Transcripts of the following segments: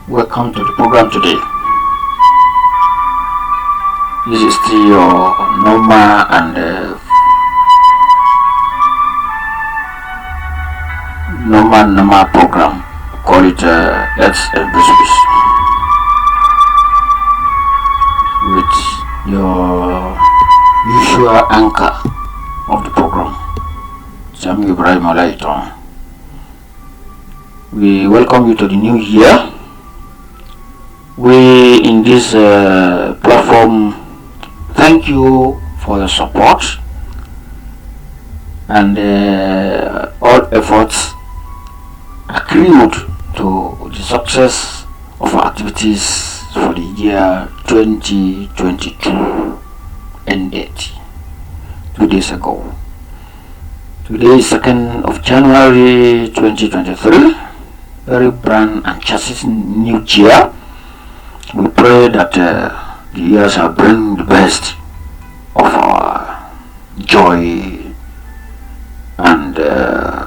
Welcome to the program today. This is still your normal and normal program. Call it Let's Embrace Peace with your usual anchor of the program, Sam Ibrahim Olaiton. We welcome you to the new year. We in this platform thank you for your support and all efforts accrued to the success of our activities for the year 2022 ended 2 days ago. Today is 2nd of January 2023, very brand and chassis new year. We pray that the year shall bring the best of our joy and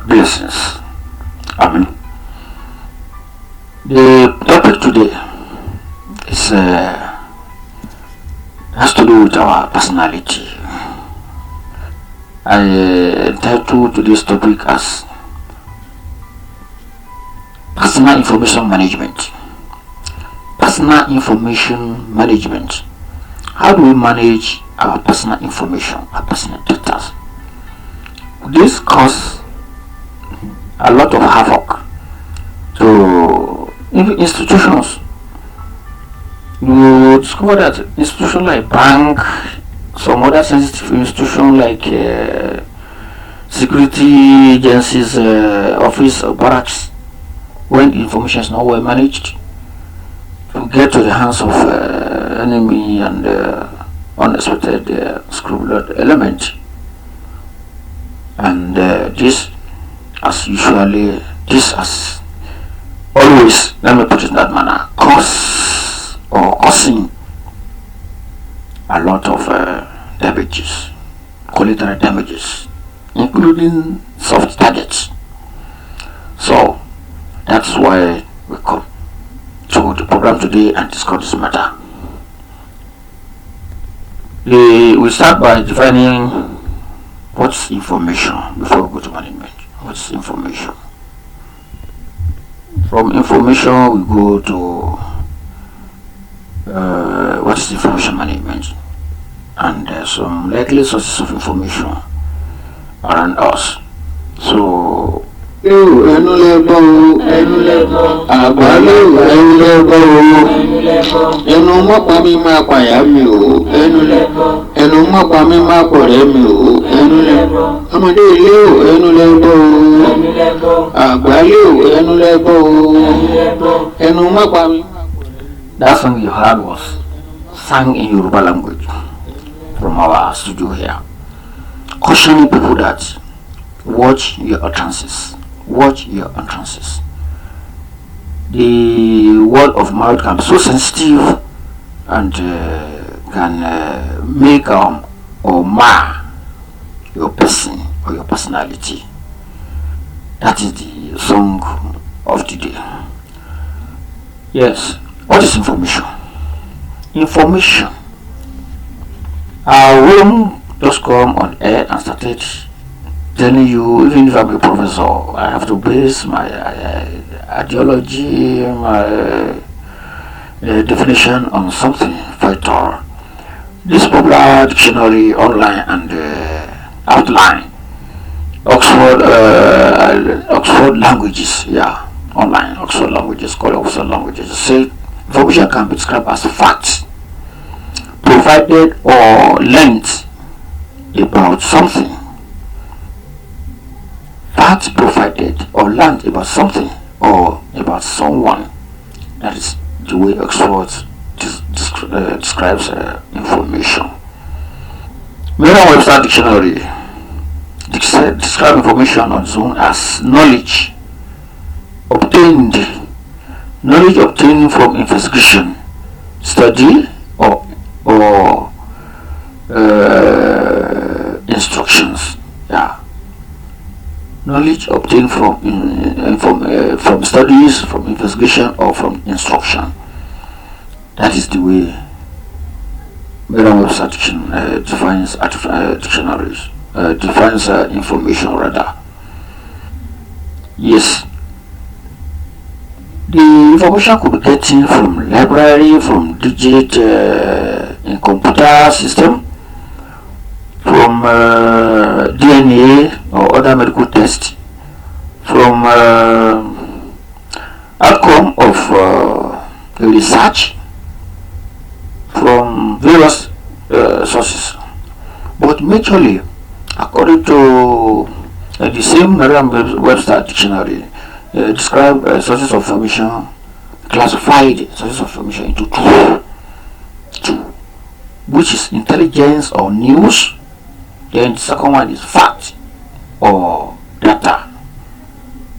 blessings. Amen. The topic today is has to do with our personality. I entitled today's topic as personal information management. Personal information management. How do we manage our personal information, our personal data? This causes a lot of havoc to even institutions. You discover that institutions like bank, some other sensitive institutions like security agencies, office or barracks, when information is not well managed, to get to the hands of enemy and unexpected scrupulous element, and this as always, let me put it in that manner, causing a lot of damages, collateral damages, including soft targets. So that's why we come to the program today and discuss this matter. We start by defining what's information before we go to management. What's information? From information we go to what is information management, and some likely sources of information around us. So ẹnu lẹ́bọ̀ àgbálẹ̀ ẹnu lẹ́bọ̀ ẹnu mọ́pa mi máa pàyà mi o ẹnu mọ́pa mi máa pọ̀rẹ́ mi o ọmọdé ilé o ẹnu lẹ́bọ̀ àgbálẹ̀ o ẹnu lẹ́bọ̀ ẹnu mọ́pa mi. That song you heard was sung in Yoruba language from our studio here, cautioning people that watch your utterances. Watch your utterances. The word of mouth can be so sensitive and can make or mar your person or your personality. That is the song of the day. Yes. What is information? Information. I won't just come on air and started telling you, even if I'm a professor, I have to base my ideology, my definition on something vital. This popular dictionary online and outline, Oxford languages, online, Oxford languages, called Oxford languages, say information can be described as facts provided or learnt about something. Facts provided or learned about something or about someone. That is the way Oxford describes information. Merriam-Webster dictionary describes information on its own as knowledge obtained from investigation, study, or instructions. knowledge obtained from studies, from investigation, or from instruction. That is the way Merriam-Webster defines dictionaries, defines information rather. Yes, the information could be getting from library, from digit in computer system, from DNA or other medical tests, from outcome of research, from various sources. But majorly, according to the same Merriam-Webster dictionary, describe sources of information, classified sources of information into two, which is intelligence or news. Then the second one is fact or data.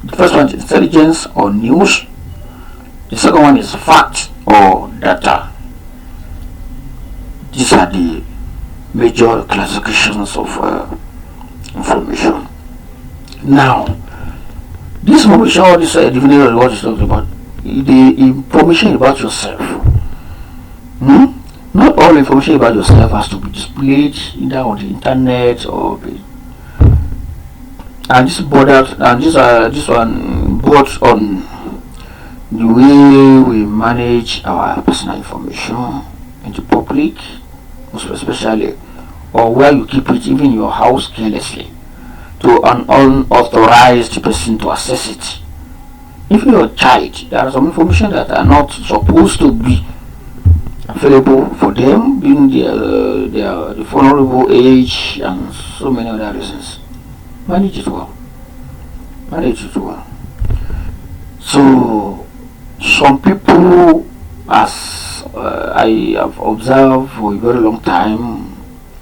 The first one is intelligence or news. The second one is fact or data. These are the major classifications of information. Now, this information, all this definition of what is talking about, the information about yourself. Not all information about yourself has to be displayed either on the internet or and this one brought on the way we manage our personal information in the public, most especially, or where you keep it even in your house carelessly to an unauthorized person to access it. If you're a child, there are some information that are not supposed to be available for them being their vulnerable age and so many other reasons. Manage it well. So some people, as I have observed for a very long time,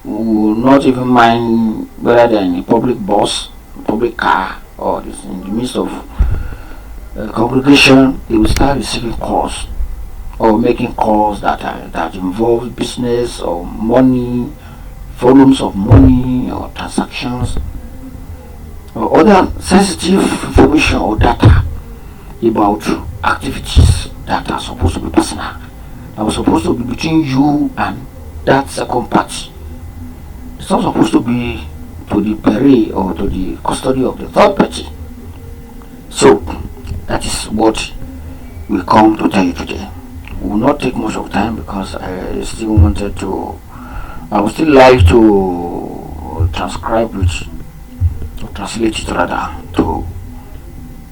will not even mind whether they're in a public bus, public car, or in the midst of congregation. They will start receiving calls or making calls that involve business or money, volumes of money or transactions or other sensitive information or data about activities that are supposed to be personal, that was supposed to be between you and that second party. It's not supposed to be to the peril or to the custody of the third party. So that is what we come to tell you today. We will not take much of time because I would still like to transcribe it, to translate it rather to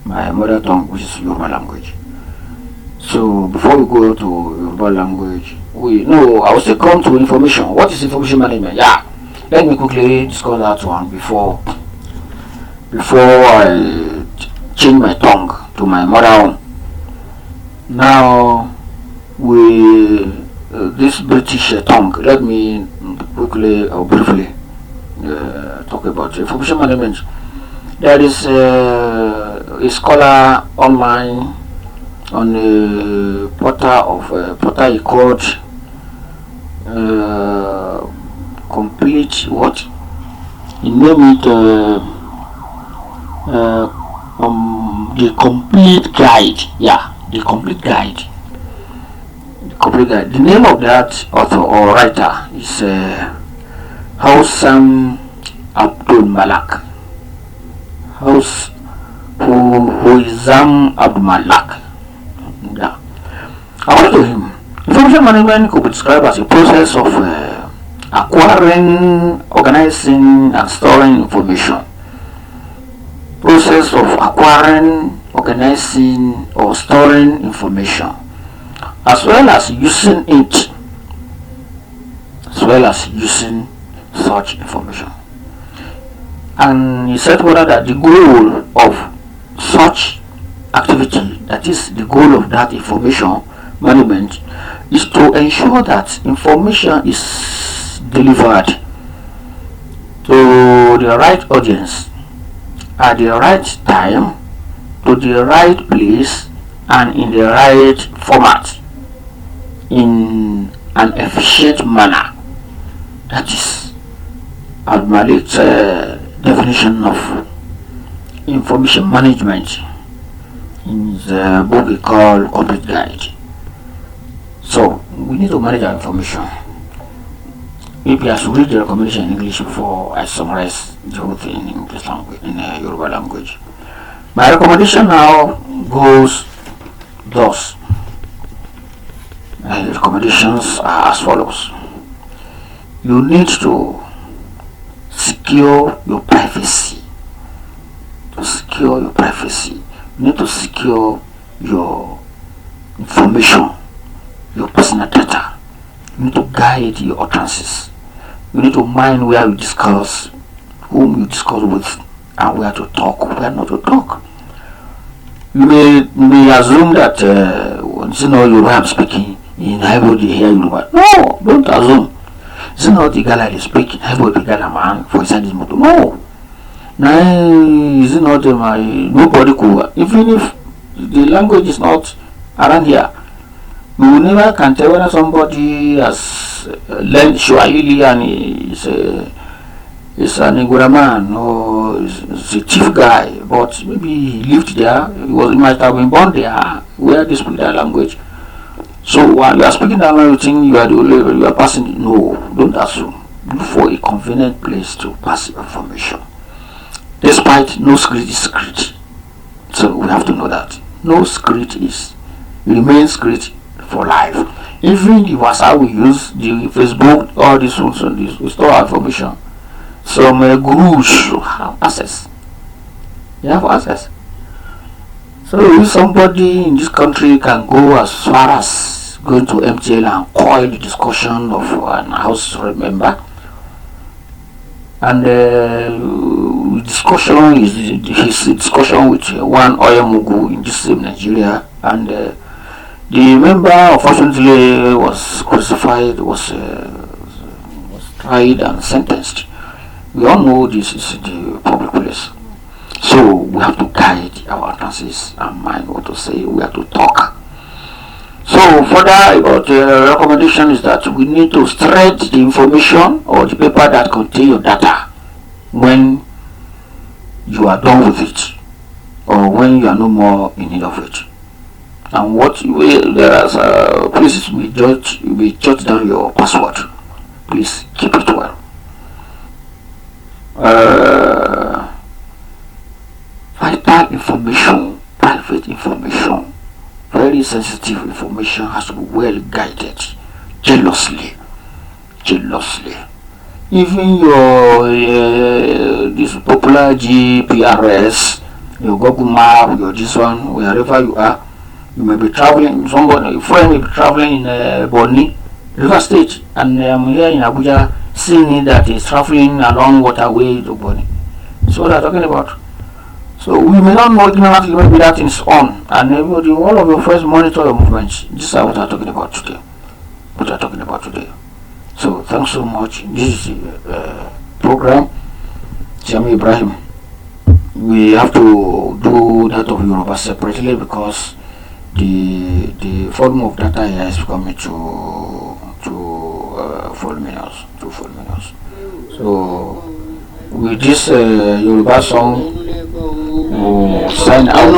my mother tongue, which is Yoruba language. So before we go to Yoruba language, I will still come to information. What is information management? Yeah, let me quickly discuss that one before I change my tongue to my mother tongue. Now, this British tongue, let me quickly or briefly talk about information management. There is a scholar online on a portal he called complete what? He named it the complete guide. Yeah, the complete guide. The name of that author or writer is Houssam Abdul Malak. Houssam Abdul Malak. Yeah. According to him, information management could be described as a process of acquiring, organizing, and storing information. Process of acquiring, organizing, or storing information, as well as using it, such information. And he said whether that the goal of such activity, that is the goal of that information management, is to ensure that information is delivered to the right audience at the right time, to the right place, and in the right format, in an efficient manner. That is Al Malik's definition of information management in the book we call Complete Guide. So we need to manage our information. Maybe I should read the recommendation in English before I summarize the whole thing in English language, in Yoruba language. My recommendation now goes thus. The recommendations are as follows. You need to secure your privacy. To secure your privacy, you need to secure your information, your personal data. You need to guide your utterances. You need to mind where you discuss, whom you discuss with, and where to talk, where not to talk. You may assume that once you know Yoruba I'm speaking, in everybody hear Yoruba. No, don't assume. It's not the guy that is speaking, everybody got a man for inside this motor. No. Now, is it not nobody could, even if the language is not around here, you never can tell whether somebody has learned Swahili and is an Igbo man or is a chief guy, but maybe he lived there, he might have been born there, where they speak that language. So while you are speaking that language, you think you are the only, you are passing. No, don't assume. Look for a convenient place to pass information. Despite no secret is secret. So we have to know that. No secret remains secret for life. Even the WhatsApp we use, the Facebook, all these ones on this, we store our information. Some gurus have access. They have access. So if somebody in this country can go as far as going to MTL and coil the discussion of an house member, and discussion is his discussion with one oil mogul in this same Nigeria, and the member unfortunately was crucified, was tried and sentenced. We all know this is the public place, so we have to guide our utterances and mind what to say. We have to talk. So further about the recommendation is that we need to thread the information or the paper that contains your data when you are done with it, or when you are no more in need of it. And there are places you may jot down your password. Please keep it well. Vital information, private information, very sensitive information has to be well guided, jealously. Even your this popular GPRS, your Google Map, your this one, wherever you are, you may be traveling. A friend may be traveling in Bonny, River State, and I'm here in Abuja, seeing that he's traveling along waterway to Bonny. So what I'm talking about. So we may not know ignorantly maybe that is on, and everybody, all of your friends monitor your movements. This is what I'm talking about today. So thanks so much. This is the program. Jami Ibrahim. We have to do that of Yoruba separately because the volume of data here is coming to 4 minutes. So with this Yoruba song, we'll sign out.